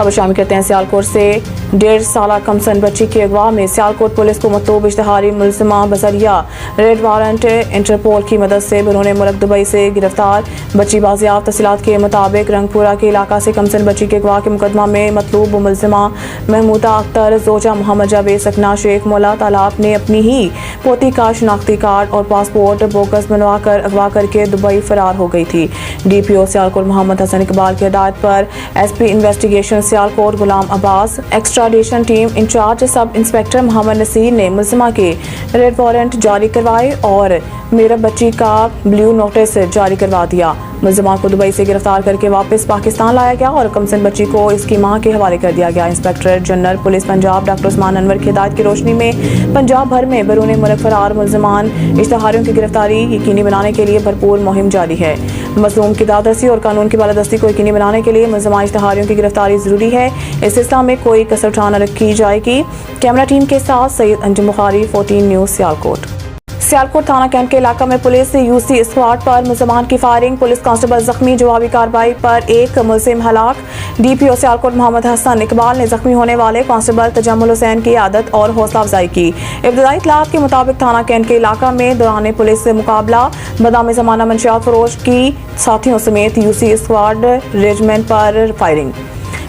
खबर शामिल करते हैं सियालकोट से। 1.5 साल कमसन बच्ची की अगवा में सियालकोट पुलिस को मतलूब इश्तहारी मुलजिमा बजरिया रेड वारंट इंटरपोल की मदद से बैरून मुल्क दुबई से गिरफ्तार। बच्ची बाजियाब तफसीलात के मुताबिक रंगपुरा के इलाका से कमसन बच्ची के अगवा के मुकदमा में मतलूब मुलजिमा महमूदा अख्तर जोजा मोहम्मद जावेद सकना शेख मौला तालाब ने अपनी ही पोती का शनाख्ती कार्ड और पासपोर्ट बोगस बनवा कर अगवा करके दुबई फरार हो गई थी। DPO सियालकोट मोहम्मद हसन इकबाल की हिदायत पर SP investigation Sialkot Ghulam Abbas, extradition team in charge sub inspector Mohammad Naseer ने मुलजिमा के रेड वारंट जारी करवाए और मेरा बच्ची का ब्लू नोटिस जारी करवा दिया। मुलजिमा को दुबई से गिरफ्तार करके वापस पाकिस्तान लाया गया और कमसन बच्ची को इसकी मां के हवाले कर दिया गया। Inspector general police Punjab doctor Usman Anwar की हिदायत की रोशनी में पंजाब भर में बैरून मुल्क फरार मुलजिमान इश्तहारियों की गिरफ्तारी यकीनी बनाने के लिए भरपूर मुहिम जारी है। मजलूम की दादरसी और कानून की बालादस्ती को यकीनी बनाने के लिए मुलजिमा इश्तहारियों की गिरफ्तारी जरूरी है। इस सिलसिले में कोई कसर उठा न रखी जाएगी। कैमरा टीम के साथ सैयद अंजुम बुखारी, 14 न्यूज़ सियालकोट। सियालकोट थाना कैंट के इलाका में पुलिस UC स्क्वाड पर मुलजिमान की फायरिंग, पुलिस कांस्टेबल जख्मी, जवाबी कार्रवाई पर एक मुलजिम हलाक। DPO सियालकोट मोहम्मद हसन इकबाल ने जख्मी होने वाले कांस्टेबल तजम्मुल हुसैन की आदत और हौसला अफजाई की। इब्तदाई इत्तलात के मुताबिक थाना कैंट के इलाका में दौरान पुलिस मुकाबला बदाम जमाना मंशियात फरोश की साथियों समेत UC स्क्वाड रेजिमेंट पर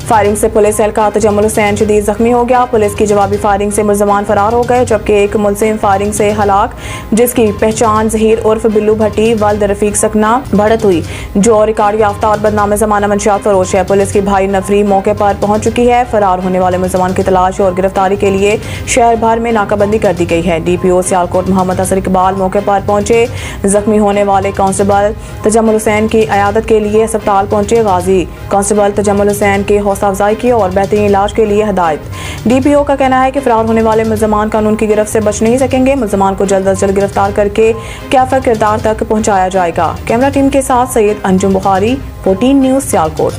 फायरिंग से पुलिस एहलकार तजम्मुल हुसैन शदीद जख्मी हो गया। पुलिस की जवाबी फायरिंग से मुलजिमान फरार हो गए, जबकि एक मुलजिम फायरिंग से हलाक, जिसकी पहचान जहीर उर्फ बिल्लू भट्टी वल्द रफीक सकना भड़त हुई, जो रिकॉर्ड याफ्ता और बदनाम जमाना मंशियात फरोश है। पुलिस की भारी नफरी मौके पर पहुंच चुकी है। फरार होने वाले मुलजिमान की तलाश और गिरफ्तारी के लिए शहर भर में नाकाबंदी कर दी गई है। DPO सियालकोट मोहम्मद हसन इकबाल मौके पर पहुंचे। जख्मी होने वाले कांस्टेबल तजम्मुल हुसैन की अयादत के लिए अस्पताल पहुंचे। गाजी कांस्टेबल तजम्मुल हुसैन की हौसला अफजाई की और बेहतरीन इलाज के लिए हिदायत। DPO का कहना है कि फरार होने वाले मुलजिमान कानून की गिरफ्त से बच नहीं सकेंगे। मुलजिमान को जल्द अज जल्द गिरफ्तार करके कैफर किरदार तक पहुंचाया जाएगा। कैमरा टीम के साथ सैयद अंजुम बुखारी, 14 न्यूज़ सियालकोट।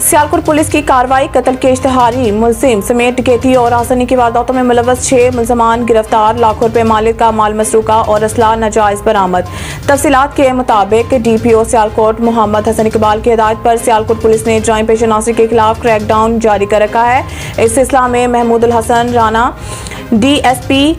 सियालकोट पुलिस की कार्रवाई, कत्ल के इश्तहारी मुलजिम समेत डकैती और आसनी की वारदातों में मुलव्वस 6 मुलजमान गिरफ्तार। लाखों रुपए मालिक का माल मसरूका और असला नाजायज बरामद। तफसीलात के मुताबिक DPO सियालकोट मोहम्मद हसन इकबाल की हिदायत पर सियालकोट पुलिस ने जराइम पेशा नासिर के खिलाफ क्रैकडाउन जारी कर रखा है। इस सिलसिले में महमूदुल हसन राना DSP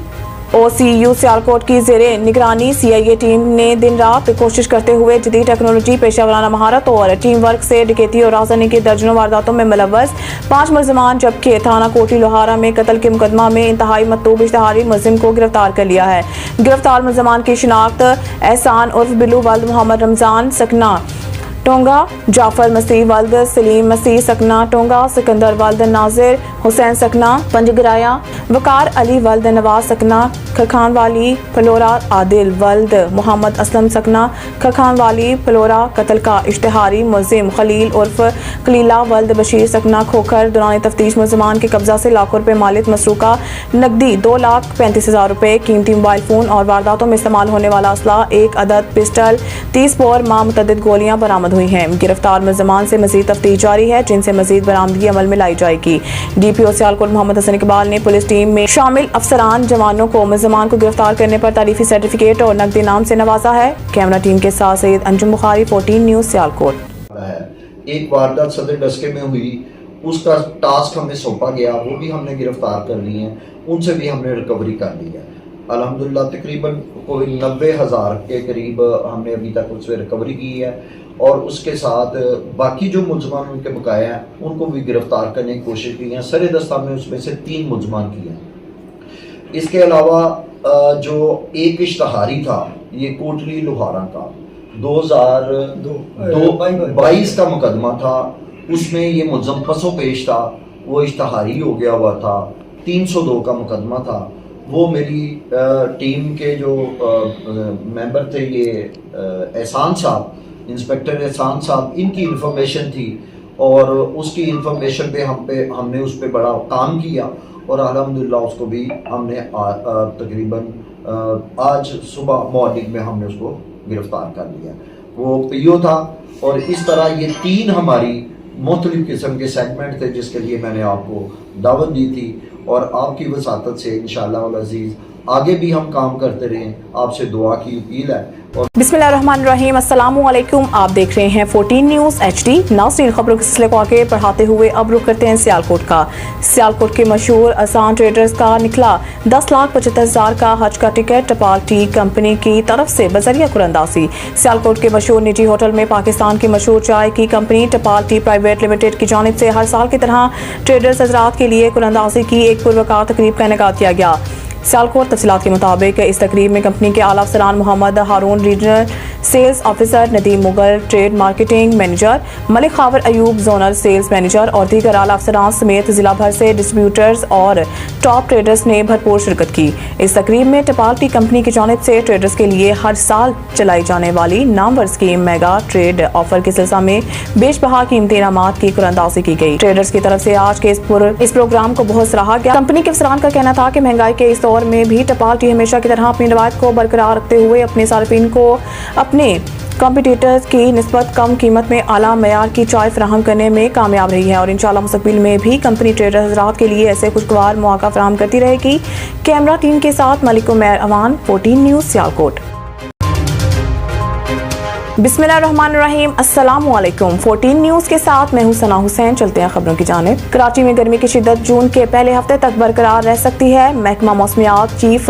OCU सियालकोट की ज़ेरे निगरानी CIA टीम ने दिन रात कोशिश करते हुए जदीद टेक्नोलॉजी, पेशा वराना महारत और टीम वर्क से डकैती और आसनी की दर्जनों वारदातों में मुलव्वस 5 मुलजिमान, जबकि थाना कोटी लोहारा में कत्ल के मुकदमा में इंतहाई मतलूब इश्तहारी मुलजिम को गिरफ्तार कर लिया है। गिरफ्तार मुलजिमान की शिनाख्त एहसान उर्फ बिल्लू वल्द मोहम्मद रमजान सकना टोंगा, जाफर मसीह वल्द सलीम मसीह सकना टोंगा, सिकंदर वल्द नाजिर हुसैन सकना पंजगराया, वकार अली वल्द नवाज सकना खखान वाली फलोरा, आदिल वल्द मोहम्मद असलम सकना खखान वाली फलोरा। कत्ल का इश्तहारी मुलजिम खलील उर्फ खलीला वल्द बशीर सकना खोखर। दौरान तफ्तीश मुलजिमान के कब्जा से लाखों रुपए मालिक मसरूका, नकदी 2,35,000 रुपए, कीमती मोबाइल फोन और वारदातों में इस्तेमाल होने वाला असला, 1 अदद पिस्टल, 30 बोर मुतअद्दिद गोलियां बरामद हुई हैं। गिरफ्तार मुलजिमान से मजीद तफ्तीश जारी है, जिनसे मजीद बरामदगी अमल में लाई जाएगी। DPO सियालकोट मोहम्मद हसन इकबाल ने पुलिस टीम में शामिल अफसरान जवानों को मुलजिमान को गिरफ्तार करने पर तारीफी सर्टिफिकेट और नकदी इनाम से नवाजा है। कैमरा टीम के साथ सैयद अंजुम बुखारी, 14 न्यूज़ सियालकोट। एक वारदात सदर डस्के में हुई, उसका टास्क हमें सौंपा गया, वो भी हमने गिरफ्तार कर ली है, उनसे भी हमने रिकवरी कर ली है। अल्हम्दुलिल्लाह तकरीबन कोई 90,000 के करीब हमने अभी तक उससे रिकवरी की है और उसके साथ बाकी जो मुलजमान उनके बकाया हैं उनको भी गिरफ्तार करने की कोशिश की है। सरे दस्ता में उसमें से 3 मुलजमान की हैं। इसके अलावा जो एक इश्तहारी था, ये कोटली लोहारा का 2022 का मुकदमा था, उसमें ये मुलजम पसो पेश था, वो इश्तहारी हो गया हुआ था। 302 का मुकदमा था, वो मेरी टीम के जो मेंबर थे, ये एहसान साहब, इंस्पेक्टर एहसान साहब, इनकी इंफॉर्मेशन थी और उसकी इंफॉर्मेशन पे हमने उस पर बड़ा काम किया और अल्हम्दुलिल्लाह उसको भी हमने तकरीबन आज सुबह मॉर्निंग में हमने उसको गिरफ्तार कर लिया। वो PO था और इस तरह ये 3 हमारी मुख्तलिफ किस्म के सेगमेंट थे जिसके लिए मैंने आपको दावत दी थी और आपकी वसातत से इंशाअल्लाह अज़ीज़ आगे भी हम काम करते रहें, आपसे दुआ की अपील है। और बिस्मिल्लाहिर्रहमानिर्रहीम, अस्सलामु अलैकुम। आप देख रहे हैं 14 न्यूज़ HD। नाज़रीन, खबरों के सिलसिले को आगे बढ़ाते हुए अब रुख करते हैं सियालकोट का। सियालकोट के मशहूर आसान ट्रेडर्स का निकला 10,75,000 का हज का टिकट। टपाल टी कंपनी की तरफ से बजरिया कुरंदासी। सियालकोट के मशहूर निजी होटल में पाकिस्तान की मशहूर चाय की कंपनी टपाल टी प्राइवेट लिमिटेड की जानिब से हर साल की तरह ट्रेडर्स हजरात के लिए कुरंदासी की एक पुरवकार तकरीब का इनेकाद किया गया। सियालकोट तफसीलात के मुताबिक इस तकरीब में कंपनी के आला अफसरान Mohammad Haroon, regional sales officer Nadeem Mughal, trade marketing manager Malik Khawar Ayub, zonal sales manager और दीगर आला अफसरान समेत जिला भर से डिस्ट्रीब्यूटर्स और टॉप ट्रेडर्स ने भरपूर शिरकत की। इस तकरीब में टपाल टी कंपनी की जानिब से ट्रेडर्स के लिए हर साल चलाई जाने वाली Namvar scheme mega trade offer के सिलसिला में बेशबहा कीमती इनामात की कुरंदाजी की गई। ट्रेडर्स की तरफ से आज के इस प्रोग्राम को बहुत सराहा गया। कंपनी के अफसरान का कहना था कि महंगाई के इस दौर में भी टपाल टी हमेशा की तरह अपनी रवायत को बरकरार रखते हुए अपने सार्फिन को अपने कॉम्पिटिटर्स की निस्बत कम कीमत में आला मयार की चाय फराहम करने में कामयाब रही है और इंशाल्लाह मुस्तकबिल में भी कंपनी ट्रेडर हजरात के लिए ऐसे खुशगवार मौका फराहम करती रहेगी। कैमरा टीम के साथ मलिक उमैर अवान, 14 न्यूज़ सियालकोट। बिस्मिल्लाहिर्रहमानिर्रहीम, अस्सलामु अलैकुम। 14 न्यूज़ के साथ मैं हूं सना हुसैन। चलते हैं खबरों की जानिब। कराची में गर्मी की शिद्दत जून के पहले हफ्ते तक बरकरार रह सकती है। महकमा मौसमियात चीफ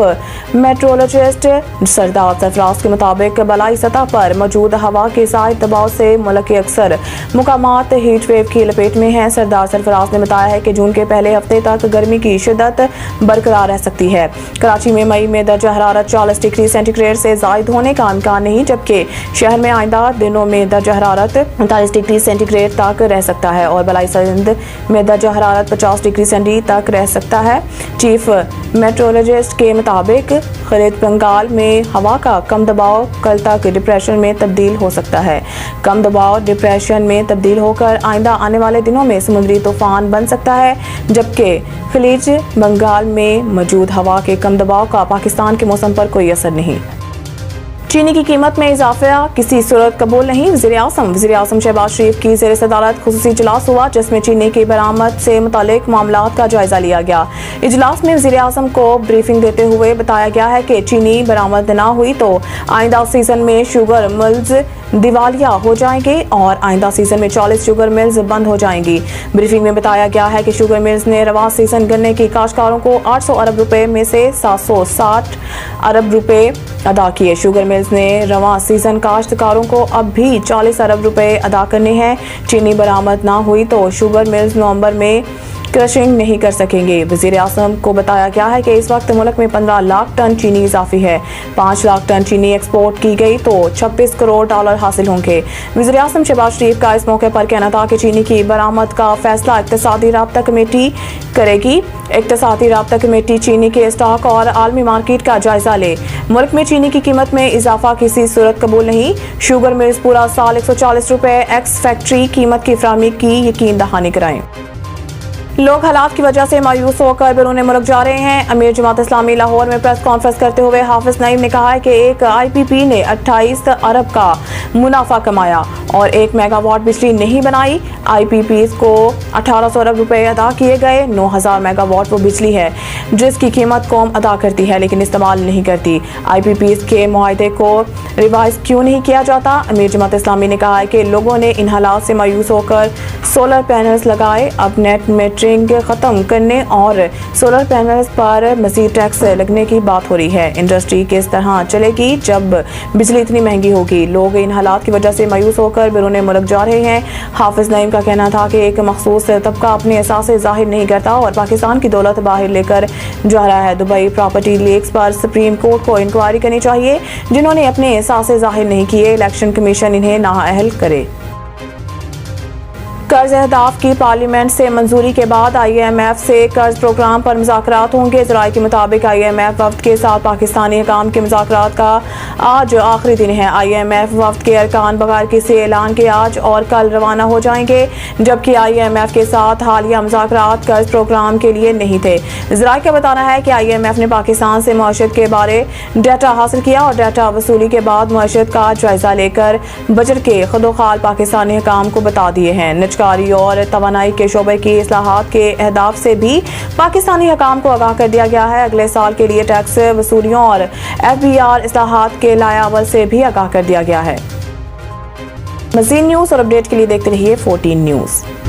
मेट्रोलॉजिस्ट सरदार सरफराज के मुताबिक बलाई सतह पर मौजूद हवा के साइड दबाव से मुल्क के अक्सर मुकामात हीट वेव की लपेट में हैं। सरदार सरफराज ने बताया है कि जून के पहले हफ्ते तक गर्मी की शिद्दत बरकरार रह सकती है। कराची में मई में दर्जा हरारत 40 डिग्री सेंटीग्रेड से जायद होने का इम्कान नहीं, जबकि शहर में आइंदा दिनों में दर्जा हरारत 39 डिग्री सेंटीग्रेड तक रह सकता है और बलाई सिंध में दर्जा हरारत 50 डिग्री सेंटीग्रेड तक रह सकता है। चीफ मेट्रोलॉजिस्ट के मुताबिक खलीज बंगाल में हवा का कम दबाव कल तक डिप्रेशन में तब्दील हो सकता है। कम दबाव डिप्रेशन में तब्दील होकर आइंदा आने वाले दिनों में समुद्री तूफान बन सकता है, जबकि खलीज बंगाल में मौजूद हवा के कम दबाव का पाकिस्तान के मौसम पर कोई असर नहीं। चीनी की कीमत में इजाफा किसी सूरत कबूल नहीं। वज़ीर आज़म शहबाज शरीफ की ज़ेर सदारत खुसूसी इजलास हुआ, जिसमें चीनी की बरामद से मुतालिक मामलात का जायजा लिया गया। इजलास में वज़ीर आज़म को ब्रीफिंग देते हुए बताया गया है कि चीनी बरामद न हुई तो आइंदा सीजन में शुगर मिल्स दिवालिया हो जाएंगे और आइंदा सीजन में 40 शुगर मिल्स बंद हो जाएंगी। ब्रीफिंग में बताया गया है कि शुगर मिल्स ने रवा सीजन गन्ने की काश्तकारों को 800 अरब रुपए में से 760 अरब रुपए अदा किए। शुगर मिल्स ने रवा सीजन काश्तकारों को अब भी 40 अरब रुपए अदा करने हैं। चीनी बरामद ना हुई तो शुगर मिल्स नवंबर में क्रशिंग नहीं कर सकेंगे। वज़ीर आज़म को बताया गया है कि इस वक्त मुल्क में 15 लाख टन चीनी इजाफी है। 5 लाख टन चीनी एक्सपोर्ट की गई तो 26 करोड़ डॉलर हासिल होंगे। वज़ीर आज़म शहबाज शरीफ का इस मौके पर कहना था कि चीनी की बरामद का फैसला इक़्तिसादी राब्ता कमेटी करेगी। इक़्तिसादी राब्ता कमेटी चीनी के स्टॉक और आलमी मार्केट का जायजा ले। मुल्क में चीनी की कीमत में इजाफा किसी सूरत कबूल नहीं। शुगर मिल्स पूरा साल 140 रुपए एक्स फैक्ट्री कीमत की फराहमी की यकीन दहानी कराएं। लोग हालात की वजह से मायूस होकर बैरून मुल्क जा रहे हैं। अमीर जमात इस्लामी लाहौर में प्रेस कॉन्फ्रेंस करते हुए हाफिज नईम ने कहा है कि एक IPP ने 28 अरब का मुनाफा कमाया और 1 मेगावाट बिजली नहीं बनाई। IPPs को 1800 अरब रुपए अदा किए गए। 9000 मेगावाट वो बिजली है जिसकी कीमत कौम अदा करती है लेकिन इस्तेमाल नहीं करती। IPPs के मुआहदे को रिवाइज क्यों नहीं किया जाता? अमीर जमात इस्लामी ने कहा है कि लोगों ने इन हालात से मायूस होकर सोलर पैनल्स लगाए। अब नेट मीटरिंग खत्म करने और सोलर पैनल्स पर मजीद टैक्स लगने की बात हो रही है। इंडस्ट्री किस तरह चलेगी जब बिजली इतनी महंगी होगी? लोग इन हालात की वजह से मायूस होकर बैरून मुल्क जा रहे हैं। हाफिज नईम का कहना था कि एक मखसूस तबका अपने एहसास जाहिर नहीं करता और पाकिस्तान की दौलत बाहर लेकर जा रहा है। दुबई प्रॉपर्टी लीक्स पर सुप्रीम कोर्ट को इंक्वायरी करनी चाहिए। जिन्होंने अपने एहसास जाहिर नहीं किए, इलेक्शन कमीशन इन्हें नाअहल करे। कर्ज अहदाफ की पार्लियामेंट से मंजूरी के बाद IMF से कर्ज प्रोग्राम पर मुज़ाकरात होंगे। ज़राए के मुताबिक IMF वफ्द के साथ पाकिस्तानी हुकाम के मुज़ाकरात का आज आखिरी दिन है। IMF वफ्द के अरकान बगैर किसी ऐलान के आज और कल रवाना हो जाएंगे, जबकि IMF के साथ हालिया मुज़ाकरात कर्ज प्रोग्राम के लिए नहीं थे। ज़राए का बताना है कि IMF ने पाकिस्तान से मईशत के बारे डाटा हासिल किया और डाटा वसूली के बाद मईशत का जायजा लेकर बजट के खुदोखाल पाकिस्तानी हुकाम को बता दिए हैं। बेरोजगारी और तवानाई के शोबे की इस्लाहात के अहदाफ से भी पाकिस्तानी हकाम को आगाह कर दिया गया है। अगले साल के लिए टैक्स वसूलियों और FBR इस्लाहात के लायावल से भी आगाह कर दिया गया है। मज़ीद न्यूज़ और अपडेट के लिए देखते रहिए 14 न्यूज़।